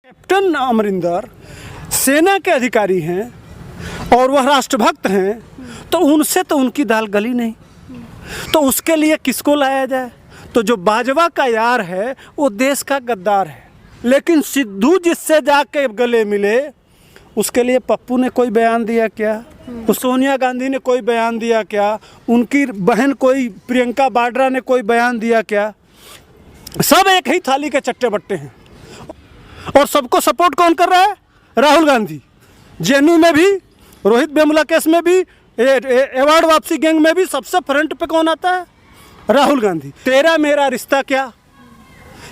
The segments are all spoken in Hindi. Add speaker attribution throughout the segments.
Speaker 1: कैप्टन अमरिंदर सेना के अधिकारी हैं और वह राष्ट्रभक्त हैं, तो उनसे तो उनकी दाल गली नहीं, तो उसके लिए किसको लाया जाए? तो जो बाजवा का यार है वो देश का गद्दार है। लेकिन सिद्धू जिससे जाके गले मिले उसके लिए पप्पू ने कोई बयान दिया क्या? सोनिया गांधी ने कोई बयान दिया क्या? उनकी बहन कोई प्रियंका वाड्रा ने कोई बयान दिया क्या? सब एक ही थाली के चट्टे बट्टे हैं। और सबको सपोर्ट कौन कर रहा है? राहुल गांधी। जेएनयू में भी, रोहित वेमुला केस में भी, अवार्ड वापसी गैंग में भी सबसे फ्रंट पे कौन आता है? राहुल गांधी। तेरा मेरा रिश्ता क्या,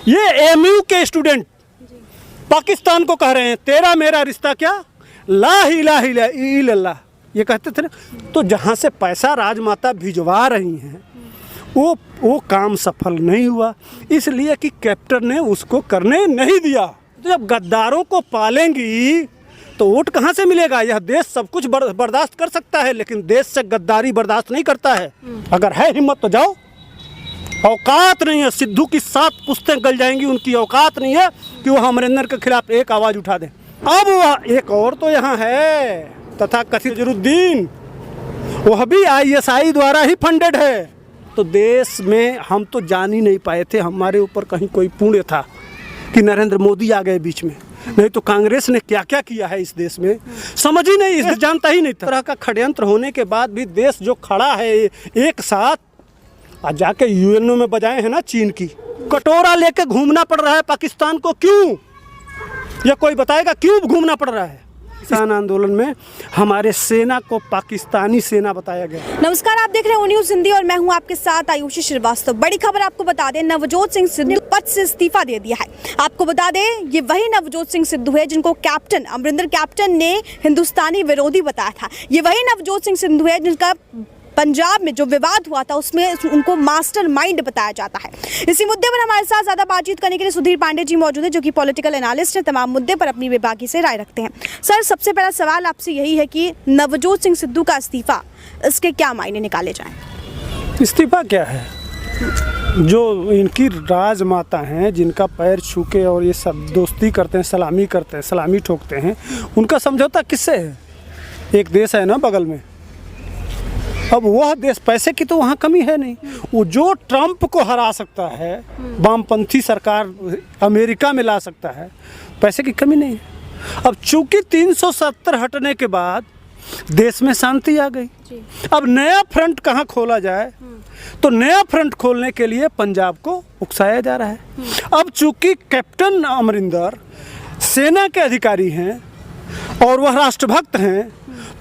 Speaker 1: ये एमयू के स्टूडेंट पाकिस्तान को कह रहे हैं तेरा मेरा रिश्ता क्या, ला इलाहा इल्लल्लाह ये कहते थे ना। तो जहाँ से पैसा राजमाता भिजवा रही हैं वो काम सफल नहीं हुआ, इसलिए कि कैप्टन ने उसको करने नहीं दिया। तो जब गद्दारों को पालेंगी तो वोट कहाँ से मिलेगा? यह देश सब कुछ बर्दाश्त कर सकता है, लेकिन देश से गद्दारी बर्दाश्त नहीं करता है। अगर है हिम्मत तो जाओ। औकात नहीं है, सिद्धू की 7 पुश्तें गल जाएंगी, उनकी औकात नहीं है कि वो अमरिंदर के खिलाफ एक आवाज़ उठा दें। अब वह एक और तो यहाँ है तथा कथित अजहरुद्दीन, वह भी ISI द्वारा ही फंडेड है। तो देश में हम तो जान ही नहीं पाए थे हमारे ऊपर कहीं कोई पुण्य था कि नरेंद्र मोदी आ गए बीच में, नहीं तो कांग्रेस ने क्या क्या किया है इस देश में समझ ही नहीं, जानता ही नहीं था। तरह का षड्यंत्र होने के बाद भी देश जो खड़ा है एक साथ, आज जाके यूएनओ में बजाए हैं ना चीन की कटोरा लेके घूमना पड़ रहा है पाकिस्तान को। क्यों? यह कोई बताएगा क्यों घूमना पड़ रहा है? किसान आंदोलन में हमारे सेना को पाकिस्तानी सेना बताया गया।
Speaker 2: नमस्कार, आप देख रहे हैं ओ न्यूज़ हिंदी और मैं हूं आपके साथ आयुषी श्रीवास्तव। बड़ी खबर आपको बता दें, नवजोत सिंह सिद्धू ने पद से इस्तीफा दे दिया है। आपको बता दें ये वही नवजोत सिंह सिद्धू है जिनको कैप्टन अमरिंदर कैप्टन ने हिंदुस्तानी विरोधी बताया था। ये वही नवजोत सिंह सिद्धू है जिनका पंजाब में जो विवाद हुआ था उसमें उनको मास्टरमाइंड बताया जाता है। इसी मुद्दे पर हमारे साथ ज़्यादा बातचीत करने के लिए सुधीर पांडे जी मौजूद है, जो कि पॉलिटिकल एनालिस्ट है, तमाम मुद्दे पर अपनी विभागी से राय रखते हैं। सर, सबसे पहला सवाल आपसे यही है कि नवजोत सिंह सिद्धू का इस्तीफा, इसके क्या मायने निकाले जाएं?
Speaker 1: इस्तीफा क्या है? जो इनकी राजमाता हैं, जिनका पैर छू के और ये सब दोस्ती करते हैं, सलामी करते हैं, सलामी ठोकते हैं, उनका समझौता किससे है? एक देश है ना बगल में, अब वह देश, पैसे की तो वहाँ कमी है नहीं। वो जो ट्रंप को हरा सकता है, वामपंथी सरकार अमेरिका में ला सकता है, पैसे की कमी नहीं है। अब चूंकि 370 हटने के बाद देश में शांति आ गई, अब नया फ्रंट कहाँ खोला जाए? तो नया फ्रंट खोलने के लिए पंजाब को उकसाया जा रहा है। अब चूंकि कैप्टन अमरिंदर सेना के अधिकारी हैं और वह राष्ट्रभक्त हैं,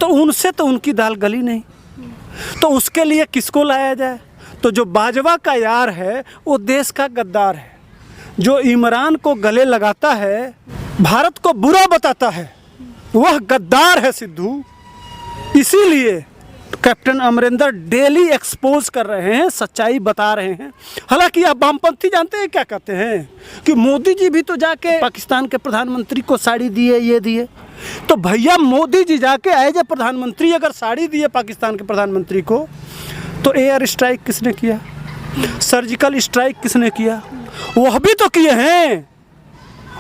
Speaker 1: तो उनसे तो उनकी दाल गली नहीं, तो उसके लिए किसको लाया जाए? तो जो बाजवा का यार है वो देश का गद्दार है। जो इमरान को गले लगाता है, भारत को बुरा बताता है, वह गद्दार है सिद्धू। इसीलिए कैप्टन अमरिंदर डेली एक्सपोज कर रहे हैं, सच्चाई बता रहे हैं। हालांकि आप वामपंथी जानते हैं क्या कहते हैं कि मोदी जी भी तो जाके पाकिस्तान के प्रधानमंत्री को साड़ी दिए, ये दिए। तो भैया मोदी जी जाके एज ए प्रधानमंत्री अगर साड़ी दिए पाकिस्तान के प्रधानमंत्री को, तो एयर स्ट्राइक किसने किया? सर्जिकल स्ट्राइक किसने किया? वह भी तो किए हैं।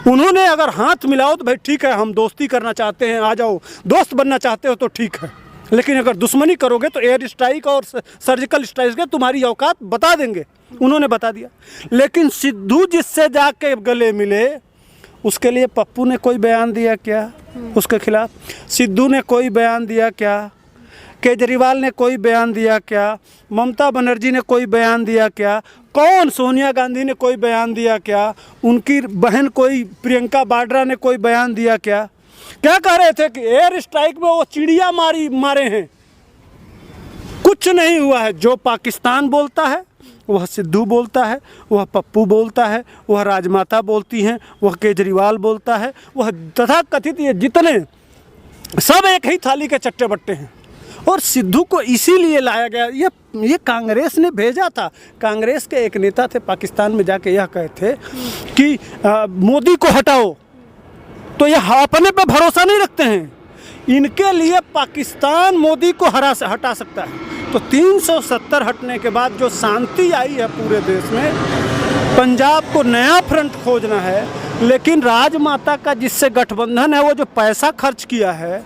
Speaker 1: उन्होंने अगर हाथ मिलाओ तो भाई ठीक है, हम दोस्ती करना चाहते हैं, आ जाओ, दोस्त बनना चाहते हो तो ठीक है, लेकिन अगर दुश्मनी करोगे तो एयर स्ट्राइक और सर्जिकल स्ट्राइक के तुम्हारी औकात बता देंगे। उन्होंने बता दिया। लेकिन सिद्धू जिससे जाके गले मिले उसके लिए पप्पू ने कोई बयान दिया क्या उसके खिलाफ? सिद्धू ने कोई बयान दिया क्या? केजरीवाल ने कोई बयान दिया क्या? ममता बनर्जी ने कोई बयान दिया क्या? कौन? सोनिया गांधी ने कोई बयान दिया क्या? उनकी बहन कोई प्रियंका वाड्रा ने कोई बयान दिया क्या? क्या कह रहे थे कि एयर स्ट्राइक में वो चिड़िया मारे हैं? कुछ नहीं हुआ है। जो पाकिस्तान बोलता है वह सिद्धू बोलता है, वह पप्पू बोलता है, वह राजमाता बोलती हैं, वह केजरीवाल बोलता है, वह तथा कथित ये जितने सब एक ही थाली के चट्टे बट्टे हैं। और सिद्धू को इसीलिए लाया गया, ये कांग्रेस ने भेजा था। कांग्रेस के एक नेता थे पाकिस्तान में, जाके यह कहे थे कि मोदी को हटाओ, तो यह अपने पे भरोसा नहीं रखते हैं। इनके लिए पाकिस्तान मोदी को हटा सकता है। तो 370 हटने के बाद जो शांति आई है पूरे देश में, पंजाब को नया फ्रंट खोजना है, लेकिन राजमाता का जिससे गठबंधन है, वो जो पैसा खर्च किया है,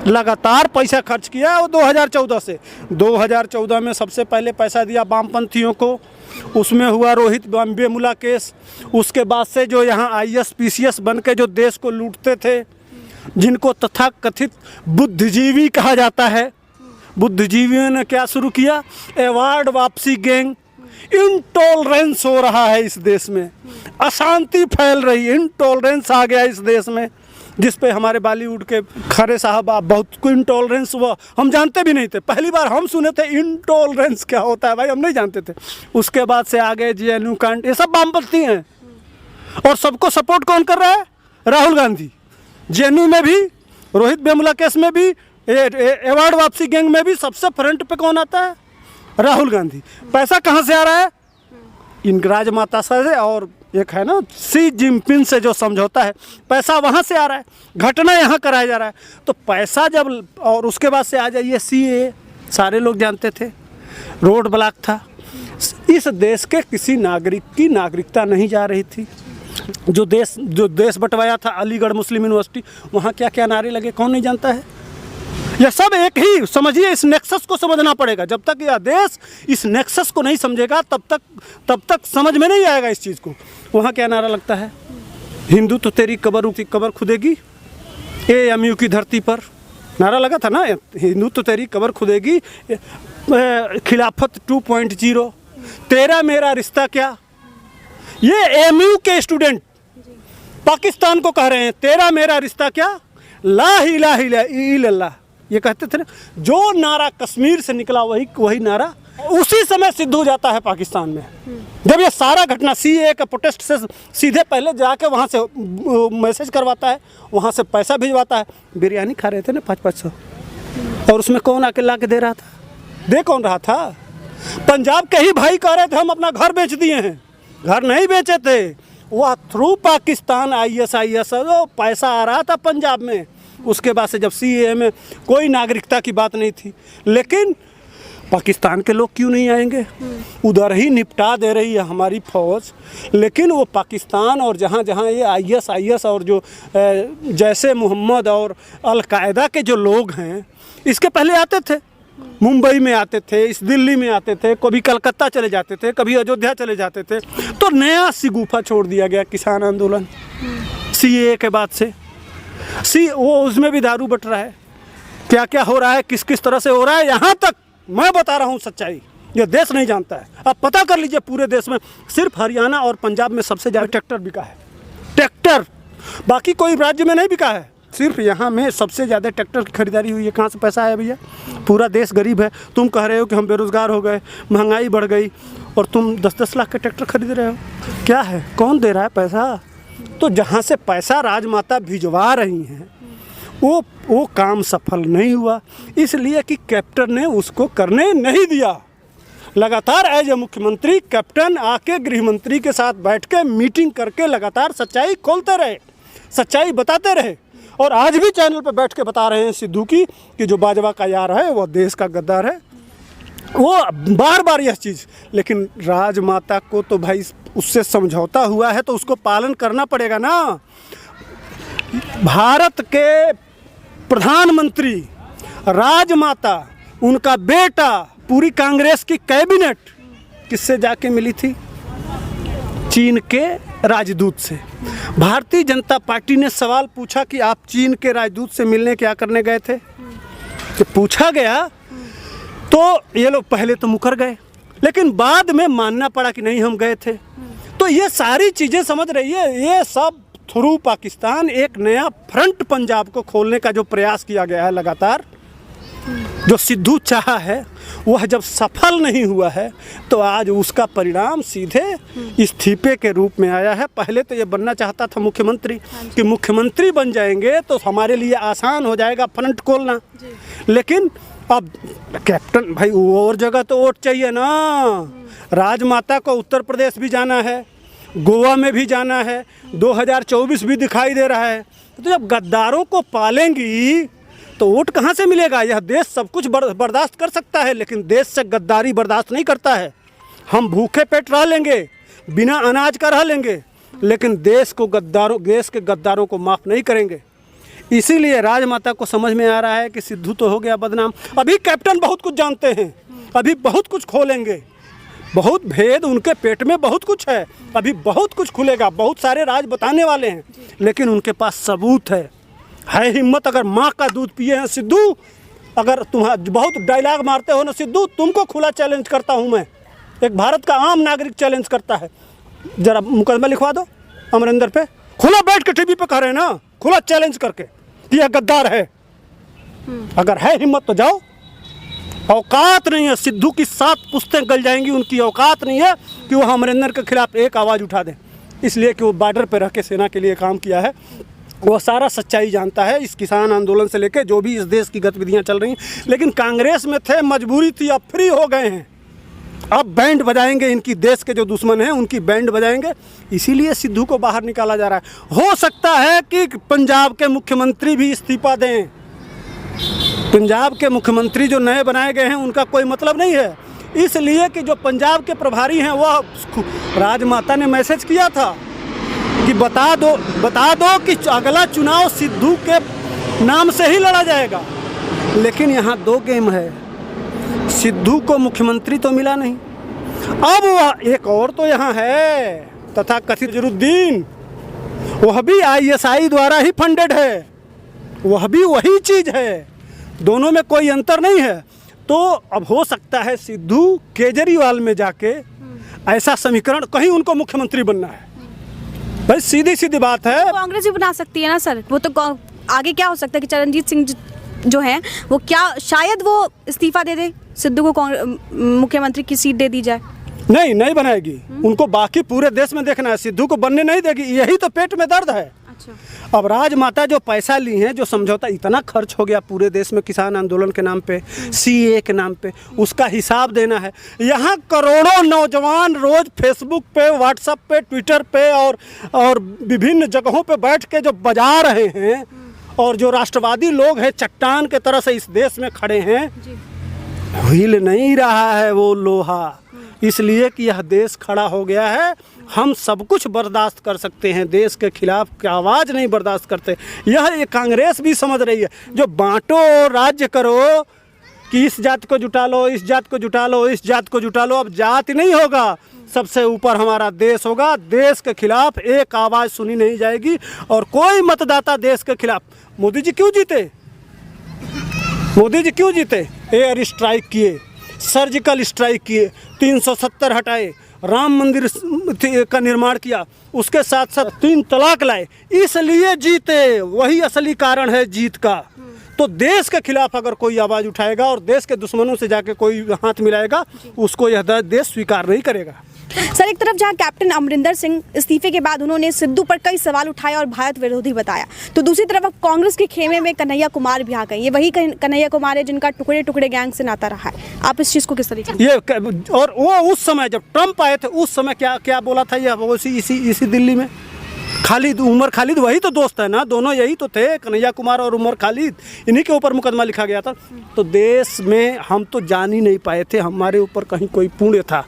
Speaker 1: लगातार पैसा खर्च किया है वो 2014 से। 2014 में सबसे पहले पैसा दिया वामपंथियों को, उसमें हुआ रोहित वेमुला केस। उसके बाद से जो यहाँ IAS PCS बन के जो देश को लूटते थे, जिनको तथाकथित बुद्धिजीवी कहा जाता है, बुद्धिजीवियों ने क्या शुरू किया? अवार्ड वापसी गैंग। इंटॉलरेंस हो रहा है इस देश में, अशांति फैल रही है, इंटॉलरेंस आ गया इस देश में, जिस पे हमारे बॉलीवुड के खरे साहब आप बहुत को इंटॉलरेंस हुआ, हम जानते भी नहीं थे। पहली बार हम सुने थे इंटॉलरेंस क्या होता है भाई, हम नहीं जानते थे। उसके बाद से आ गए JNU कांड, ये सब वामपंथी हैं। और सबको सपोर्ट कौन कर रहा है? राहुल गांधी। JNU में भी, रोहित वेमुला केस में भी, अवार्ड वापसी गैंग में भी सबसे फ्रंट पे कौन आता है? राहुल गांधी। पैसा कहाँ से आ रहा है? इन राजमाता से, और एक है ना शी जिनपिंग से जो समझौता है, पैसा वहाँ से आ रहा है, घटना यहाँ कराया जा रहा है। तो पैसा जब, और उसके बाद से आ जाइए CAA, सारे लोग जानते थे, रोड ब्लॉक था। इस देश के किसी नागरिक की नागरिकता नहीं जा रही थी। जो देश बंटवाया था अलीगढ़ मुस्लिम यूनिवर्सिटी, वहाँ क्या क्या नारे लगे कौन नहीं जानता है? यह सब एक ही, समझिए, इस नेक्सस को समझना पड़ेगा। जब तक यह देश इस नेक्सस को नहीं समझेगा तब तक समझ में नहीं आएगा इस चीज़ को। वहाँ क्या नारा लगता है? हिंदू तो तेरी कबर खुदेगी, AMU की धरती पर नारा लगा था ना, हिंदू तो तेरी कबर खुदेगी, खिलाफत 2.0, तेरा मेरा रिश्ता क्या। ये AMU के स्टूडेंट पाकिस्तान को कह रहे हैं तेरा मेरा रिश्ता क्या, ला इलाहा इल्लल्लाह, ये कहते थे ना। जो नारा कश्मीर से निकला वही नारा उसी समय सिद्ध हो जाता है पाकिस्तान में। जब ये सारा घटना CAA का प्रोटेस्ट से सीधे पहले जाके वहाँ से मैसेज करवाता है, वहाँ से पैसा भिजवाता है। बिरयानी खा रहे थे ना 500, और उसमें कौन आके ला के दे रहा था? दे कौन रहा था? पंजाब के ही भाई कह रहे थे हम अपना घर बेच दिए हैं। घर नहीं बेचे थे, वह थ्रू पाकिस्तान IAS वो पैसा आ रहा था पंजाब में। उसके बाद से जब CAA में कोई नागरिकता की बात नहीं थी, लेकिन पाकिस्तान के लोग क्यों नहीं आएंगे? उधर ही निपटा दे रही है हमारी फौज। लेकिन वो पाकिस्तान और जहाँ जहाँ ये IAS और जो जैसे मोहम्मद और अलकायदा के जो लोग हैं, इसके पहले आते थे, मुंबई में आते थे, इस दिल्ली में आते थे, कभी कलकत्ता चले जाते थे, कभी अयोध्या चले जाते थे। तो नया सिगुफा छोड़ दिया गया किसान आंदोलन CAA के बाद से। वो उसमें भी दारू बट रहा है, क्या क्या हो रहा है, किस किस तरह से हो रहा है। यहाँ तक मैं बता रहा हूँ सच्चाई, ये देश नहीं जानता है। आप पता कर लीजिए, पूरे देश में सिर्फ हरियाणा और पंजाब में सबसे ज़्यादा ट्रैक्टर बिका है। ट्रैक्टर बाकी कोई राज्य में नहीं बिका है, सिर्फ यहाँ में सबसे ज़्यादा ट्रैक्टर की खरीदारी हुई है। कहाँ से पैसा आया भैया? पूरा देश गरीब है। तुम कह रहे हो कि हम बेरोज़गार हो गए, महंगाई बढ़ गई, और तुम 10-10 लाख के ट्रैक्टर खरीद रहे हो। क्या है? कौन दे रहा है पैसा? तो जहाँ से पैसा राजमाता भिजवा रही हैं, वो काम सफल नहीं हुआ, इसलिए कि कैप्टन ने उसको करने नहीं दिया। लगातार एज ए मुख्यमंत्री कैप्टन आके गृह मंत्री के साथ बैठ के मीटिंग करके लगातार सच्चाई खोलते रहे, सच्चाई बताते रहे। और आज भी चैनल पर बैठ के बता रहे हैं सिद्धू की कि जो बाजवा का यार है वो देश का गद्दार है, वो बार बार यह चीज़। लेकिन राजमाता को तो भाई उससे समझौता हुआ है तो उसको पालन करना पड़ेगा ना। भारत के प्रधानमंत्री राजमाता, उनका बेटा, पूरी कांग्रेस की कैबिनेट किससे जाके मिली थी? चीन के राजदूत से। भारतीय जनता पार्टी ने सवाल पूछा कि आप चीन के राजदूत से मिलने क्या करने गए थे? जब पूछा गया तो ये लोग पहले तो मुकर गए, लेकिन बाद में मानना पड़ा कि नहीं हम गए थे। तो ये सारी चीज़ें समझ रही है, ये सब थ्रू पाकिस्तान एक नया फ्रंट पंजाब को खोलने का जो प्रयास किया गया है लगातार, जो सिद्धू चाहा है वह जब सफल नहीं हुआ है तो आज उसका परिणाम सीधे इस्तीफे के रूप में आया है। पहले तो ये बनना चाहता था मुख्यमंत्री, कि मुख्यमंत्री बन जाएंगे तो हमारे लिए आसान हो जाएगा फ्रंट खोलना। लेकिन अब कैप्टन भाई, और जगह तो वोट चाहिए ना। राजमाता को उत्तर प्रदेश भी जाना है, गोवा में भी जाना है, 2024 भी दिखाई दे रहा है। तो जब गद्दारों को पालेंगी तो वोट कहाँ से मिलेगा? यह देश सब कुछ बर्दाश्त कर सकता है, लेकिन देश से गद्दारी बर्दाश्त नहीं करता है। हम भूखे पेट रह लेंगे, बिना अनाज का रह लेंगे, लेकिन देश के गद्दारों को माफ़ नहीं करेंगे। इसीलिए राजमाता को समझ में आ रहा है कि सिद्धू तो हो गया बदनाम। अभी कैप्टन बहुत कुछ जानते हैं, अभी बहुत कुछ खोलेंगे, बहुत भेद उनके पेट में बहुत कुछ है, अभी बहुत कुछ खुलेगा, बहुत सारे राज बताने वाले हैं, लेकिन उनके पास सबूत है हिम्मत। अगर माँ का दूध पिए हैं सिद्धू, अगर तुम्हारा बहुत डायलॉग मारते हो ना सिद्धू, तुमको खुला चैलेंज करता हूँ मैं, एक भारत का आम नागरिक चैलेंज करता है, जरा मुकदमा लिखवा दो अमरिंदर पे, खुला बैठ के टीवी पे कह रहे हैं ना, खुला चैलेंज करके कि यह गद्दार है। अगर है हिम्मत तो जाओ। औकात नहीं है, सिद्धू की 7 पुश्तें गल जाएंगी, उनकी औकात नहीं है कि वो अमरिंदर के खिलाफ एक आवाज़ उठा दें, इसलिए कि वो बॉर्डर पर रह के सेना के लिए काम किया है, वो सारा सच्चाई जानता है। इस किसान आंदोलन से लेकर जो भी इस देश की गतिविधियां चल रही हैं, लेकिन कांग्रेस में थे, मजबूरी थी, अब फ्री हो गए हैं, अब बैंड बजाएंगे, इनकी देश के जो दुश्मन हैं उनकी बैंड बजाएंगे, इसीलिए सिद्धू को बाहर निकाला जा रहा है। हो सकता है कि पंजाब के मुख्यमंत्री भी इस्तीफा दें। पंजाब के मुख्यमंत्री जो नए बनाए गए हैं उनका कोई मतलब नहीं है, इसलिए कि जो पंजाब के प्रभारी हैं वह राजमाता ने मैसेज किया था कि बता दो कि अगला चुनाव सिद्धू के नाम से ही लड़ा जाएगा। लेकिन यहाँ 2 गेम है, सिद्धू को मुख्यमंत्री तो मिला नहीं, अब वह एक और तो यहाँ है तथा कथित जरुद्दीन, वह भी ISI द्वारा ही फंडेड है, वह भी वही चीज़ है, दोनों में कोई अंतर नहीं है। तो अब हो सकता है सिद्धू केजरीवाल में जाके ऐसा समीकरण, कहीं उनको मुख्यमंत्री बनना है, भाई सीधी बात है।
Speaker 2: कांग्रेस भी बना सकती है ना सर, वो तो आगे क्या हो सकता है कि चरणजीत सिंह जो है वो क्या शायद वो इस्तीफा दे दे, सिद्धू को मुख्यमंत्री की सीट दे दी जाए।
Speaker 1: नहीं बनाएगी, उनको बाकी पूरे देश में देखना है, सिद्धू को बनने नहीं देगी, यही तो पेट में दर्द है। अच्छा। अब राजमाता जो पैसा ली हैं, जो समझौता इतना खर्च हो गया पूरे देश में किसान आंदोलन के नाम पे, CA के नाम पे, उसका हिसाब देना है। यहाँ करोड़ों नौजवान रोज फेसबुक पे, व्हाट्सएप पे, ट्विटर पे और विभिन्न जगहों पे बैठ के जो बजा रहे हैं, और जो राष्ट्रवादी लोग हैं चट्टान के तरह से इस देश में खड़े हैं, हिल नहीं रहा है वो लोहा, इसलिए कि यह देश खड़ा हो गया है। हम सब कुछ बर्दाश्त कर सकते हैं, देश के खिलाफ की आवाज़ नहीं बर्दाश्त करते। यह कांग्रेस भी समझ रही है, जो बांटो राज्य करो कि इस जात को जुटा लो, इस जात को जुटा लो, इस जात को जुटा लो, अब जाति नहीं होगा, सबसे ऊपर हमारा देश होगा। देश के खिलाफ एक आवाज़ सुनी नहीं जाएगी, और कोई मतदाता देश के खिलाफ। मोदी जी क्यों जीते? मोदी जी क्यों जीते? एयर स्ट्राइक किए, सर्जिकल स्ट्राइक किए, 370 हटाए, राम मंदिर का निर्माण किया, उसके साथ साथ 3 तलाक लाए, इसलिए जीते। वही असली कारण है जीत का। तो देश के खिलाफ अगर कोई आवाज़ उठाएगा और देश के दुश्मनों से जाके कोई हाथ मिलाएगा, उसको यह देश स्वीकार नहीं करेगा।
Speaker 2: सर, एक तरफ जहां कैप्टन अमरिंदर सिंह इस्तीफे के बाद उन्होंने सिद्धू पर कई सवाल उठाए और भारत विरोधी बताया, तो दूसरी तरफ अब कांग्रेस के खेमे में कन्हैया कुमार भी आ गए। ये वही कन्हैया कुमार है जिनका टुकड़े टुकड़े गैंग से नाता रहा है। आप इस चीज़ को किस तरीके
Speaker 1: ये, और वो उस समय जब ट्रंप आए थे उस समय क्या बोला था, ये इसी दिल्ली में उमर खालिद वही तो दोस्त है ना, दोनों यही तो थे, कन्हैया कुमार और उमर खालिद, इन्हीं के ऊपर मुकदमा लिखा गया था। तो देश में हम तो जान ही नहीं पाए थे हमारे ऊपर कहीं कोई पुण्य था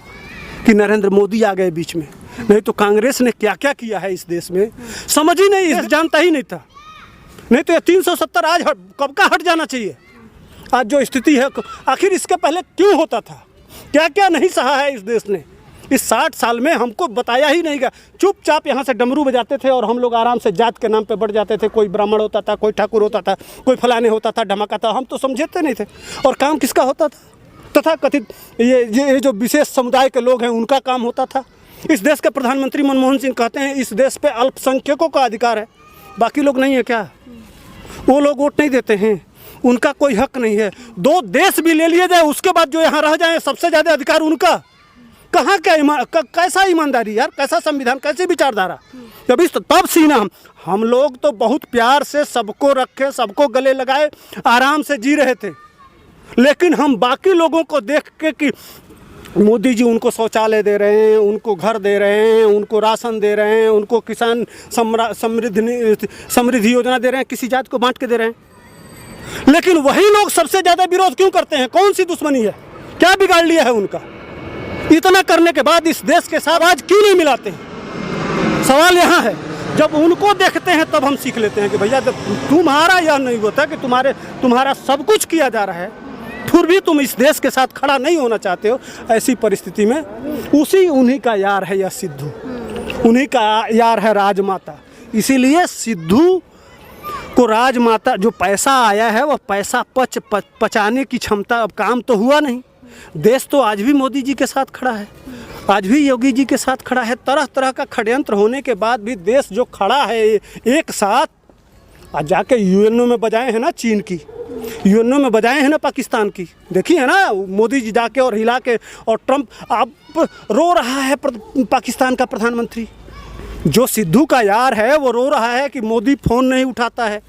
Speaker 1: कि नरेंद्र मोदी आ गए बीच में, नहीं तो कांग्रेस ने क्या क्या किया है इस देश में समझ ही नहीं, जानता ही नहीं था। नहीं तो ये 370 आज कब का हट जाना चाहिए। आज जो स्थिति है, आखिर इसके पहले क्यों होता था, क्या क्या नहीं सहा है इस देश ने। इस 60 साल में हमको बताया ही नहीं गया, चुपचाप यहाँ से डमरू बजाते थे और हम लोग आराम से जात के नाम पे बढ़ जाते थे। कोई ब्राह्मण होता था, कोई ठाकुर होता था, कोई फलाने होता था, ढमाका था, हम तो समझते नहीं थे। और काम किसका होता था? तथा कथित ये जो विशेष समुदाय के लोग हैं उनका काम होता था। इस देश के प्रधानमंत्री मनमोहन सिंह कहते हैं इस देश पे अल्पसंख्यकों का अधिकार है, बाकी लोग नहीं है क्या? वो लोग वोट नहीं देते हैं, उनका कोई हक नहीं है। 2 देश भी ले लिए जाए उसके बाद जो यहाँ रह जाए सबसे ज़्यादा अधिकार उनका। कहाँ कैसा ईमानदारी यार, कैसा संविधान, कैसी विचारधारा। जब तब सीना हम लोग तो बहुत प्यार से सबको रखे, सबको गले लगाए, आराम से जी रहे थे। लेकिन हम बाकी लोगों को देख के कि मोदी जी उनको शौचालय दे रहे हैं, उनको घर दे रहे हैं, उनको राशन दे रहे हैं, उनको किसान समृद्धि योजना दे रहे हैं, किसी जात को बांट के दे रहे हैं। लेकिन वही लोग सबसे ज़्यादा विरोध क्यों करते हैं? कौन सी दुश्मनी है, क्या बिगाड़ लिया है उनका? इतना करने के बाद इस देश के साथ आज क्यों नहीं मिलाते हैं? सवाल यहाँ है, जब उनको देखते हैं तब हम सीख लेते हैं कि भैया जब तुम्हारा यह नहीं होता कि तुम्हारा सब कुछ किया जा रहा है, फिर भी तुम इस देश के साथ खड़ा नहीं होना चाहते हो, ऐसी परिस्थिति में उन्हीं का यार है यह सिद्धू, उन्हीं का यार है राजमाता। इसीलिए सिद्धू को राजमाता, जो पैसा आया है वह पैसा पचाने की क्षमता, अब काम तो हुआ नहीं। देश तो आज भी मोदी जी के साथ खड़ा है, आज भी योगी जी के साथ खड़ा है। तरह तरह का षड्यंत्र होने के बाद भी देश जो खड़ा है एक साथ, आज जाके यूएनओ में बजाए हैं ना चीन की, यूएनओ में बजाए हैं ना पाकिस्तान की, देखिए ना मोदी जी जाके और हिला के, और ट्रंप अब रो रहा है पाकिस्तान का प्रधानमंत्री। जो सिद्धू का यार है वो रो रहा है कि मोदी फ़ोन नहीं उठाता है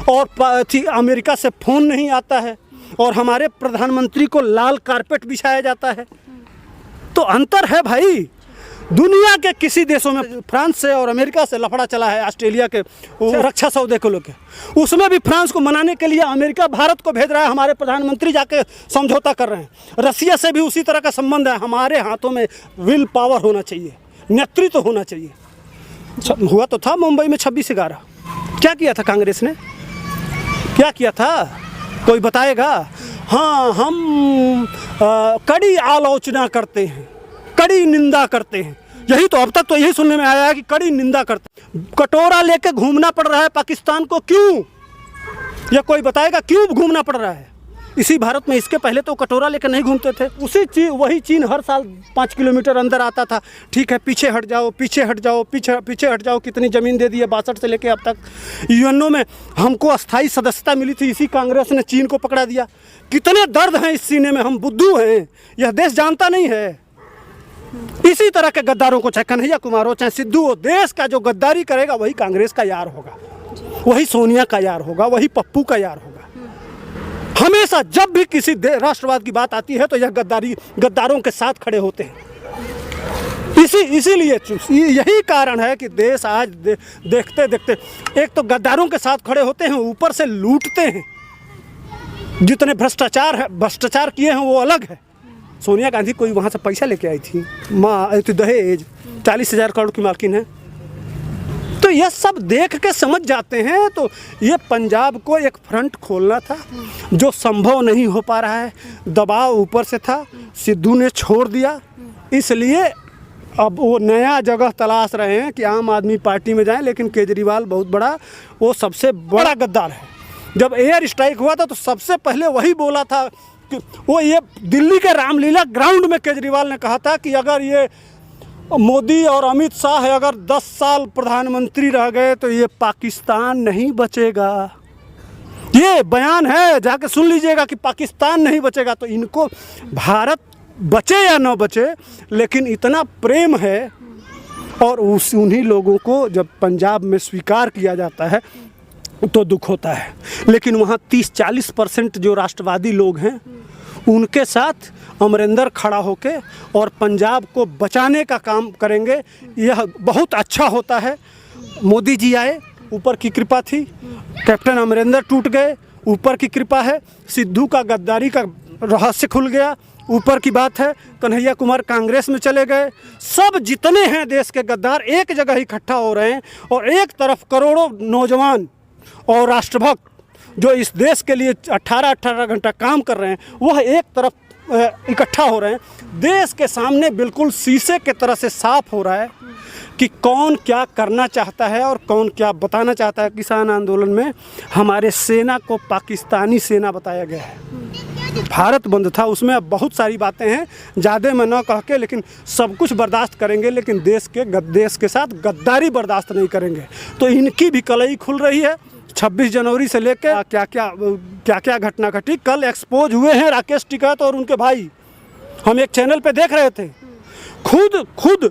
Speaker 1: और अमेरिका से फ़ोन नहीं आता है और हमारे प्रधानमंत्री को लाल कारपेट बिछाया जाता है। तो अंतर है भाई, दुनिया के किसी देशों में, फ्रांस से और अमेरिका से लफड़ा चला है ऑस्ट्रेलिया के रक्षा सौदे को लेकर, उसमें भी फ्रांस को मनाने के लिए अमेरिका भारत को भेज रहा है, हमारे प्रधानमंत्री जाके समझौता कर रहे हैं। रसिया से भी उसी तरह का संबंध है। हमारे हाथों में विल पावर होना चाहिए, नेतृत्व तो होना चाहिए। हुआ तो था मुंबई में 26/11, क्या किया था कांग्रेस ने, क्या किया था, कोई बताएगा? हाँ, हम कड़ी आलोचना करते हैं, कड़ी निंदा करते हैं, यही तो अब तक तो यही सुनने में आया है कि कड़ी निंदा करते हैं। कटोरा लेके घूमना पड़ रहा है पाकिस्तान को, क्यों? यह कोई बताएगा क्यों घूमना पड़ रहा है? इसी भारत में इसके पहले तो कटोरा लेकर नहीं घूमते थे। वही चीन हर साल 5 किलोमीटर अंदर आता था। ठीक है, पीछे हट जाओ, पीछे हट जाओ, पीछे हट जाओ। कितनी ज़मीन दे दी है 62 से लेके अब तक। यूएनओ में हमको अस्थाई सदस्यता मिली थी, इसी कांग्रेस ने चीन को पकड़ा दिया। कितने दर्द हैं इस सीने में, हम बुद्धू हैं, यह देश जानता नहीं है। इसी तरह के गद्दारों को, चाहे कन्हैया कुमार हो चाहे सिद्धू हो, देश का जो गद्दारी करेगा वही कांग्रेस का यार होगा, वही सोनिया का यार होगा, वही पप्पू का यार होगा। हमेशा जब भी किसी राष्ट्रवाद की बात आती है तो यह गद्दारों के साथ खड़े होते हैं। इसीलिए यही कारण है कि देश आज देखते देखते एक तो गद्दारों के साथ खड़े होते हैं, ऊपर से लूटते हैं। जितने भ्रष्टाचार किए हैं वो अलग है। सोनिया गांधी कोई वहाँ से पैसा लेके आई थी, माँ दहेज 40,000 करोड़ की मालकिन है। तो यह सब देख के समझ जाते हैं। तो ये पंजाब को एक फ्रंट खोलना था जो संभव नहीं हो पा रहा है, दबाव ऊपर से था, सिद्धू ने छोड़ दिया। इसलिए अब वो नया जगह तलाश रहे हैं कि आम आदमी पार्टी में जाएं, लेकिन केजरीवाल बहुत बड़ा, वो सबसे बड़ा गद्दार है। जब एयर स्ट्राइक हुआ था तो सबसे पहले वही बोला था कि वो ये दिल्ली के रामलीला ग्राउंड में केजरीवाल ने कहा था कि अगर ये मोदी और अमित शाह अगर 10 साल प्रधानमंत्री रह गए तो ये पाकिस्तान नहीं बचेगा। ये बयान है, जाके सुन लीजिएगा कि पाकिस्तान नहीं बचेगा। तो इनको भारत बचे या न बचे, लेकिन इतना प्रेम है। और उन्हीं लोगों को जब पंजाब में स्वीकार किया जाता है तो दुख होता है। लेकिन वहाँ 30-40% जो राष्ट्रवादी लोग हैं उनके साथ अमरिंदर खड़ा होके और पंजाब को बचाने का काम करेंगे। यह बहुत अच्छा होता है। मोदी जी आए, ऊपर की कृपा थी, कैप्टन अमरिंदर टूट गए, ऊपर की कृपा है। सिद्धू का गद्दारी का रहस्य खुल गया, ऊपर की बात है। कन्हैया कुमार कांग्रेस में चले गए। सब जितने हैं देश के गद्दार एक जगह इकट्ठा हो रहे हैं, और एक तरफ करोड़ों नौजवान और राष्ट्रभक्त जो इस देश के लिए 18-18 घंटा काम कर रहे हैं, वह एक तरफ इकट्ठा हो रहे हैं। देश के सामने बिल्कुल शीशे के तरह से साफ हो रहा है कि कौन क्या करना चाहता है और कौन क्या बताना चाहता है। किसान आंदोलन में हमारे सेना को पाकिस्तानी सेना बताया गया है। भारत बंद था, उसमें अब बहुत सारी बातें हैं, ज़्यादा मैं न कह के, लेकिन सब कुछ बर्दाश्त करेंगे, लेकिन देश के साथ गद्दारी बर्दाश्त नहीं करेंगे। तो इनकी भी कलई खुल रही है। 26 जनवरी से लेकर क्या घटना घटी। कल एक्सपोज हुए हैं राकेश टिकैत और उनके भाई। हम एक चैनल पे देख रहे थे, खुद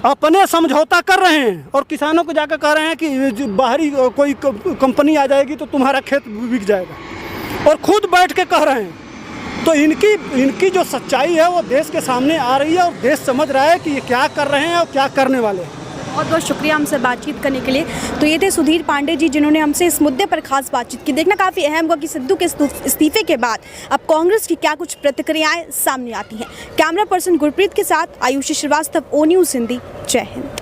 Speaker 1: अपने समझौता कर रहे हैं और किसानों को जाकर कह रहे हैं कि बाहरी कोई कंपनी आ जाएगी तो तुम्हारा खेत बिक जाएगा, और खुद बैठ के कह रहे हैं। तो इनकी जो सच्चाई है वो देश के सामने आ रही है, और देश समझ रहा है कि ये क्या कर रहे हैं और क्या करने वाले हैं।
Speaker 2: बहुत बहुत शुक्रिया हमसे बातचीत करने के लिए। तो ये थे सुधीर पांडे जी, जिन्होंने हमसे इस मुद्दे पर खास बातचीत की। देखना काफ़ी अहम होगा कि सिद्धू के इस्तीफे के बाद अब कांग्रेस की क्या कुछ प्रतिक्रियाएं सामने आती हैं। कैमरा पर्सन गुरप्रीत के साथ आयुषी श्रीवास्तव, ओ न्यूज़ हिंदी। जय हिंद।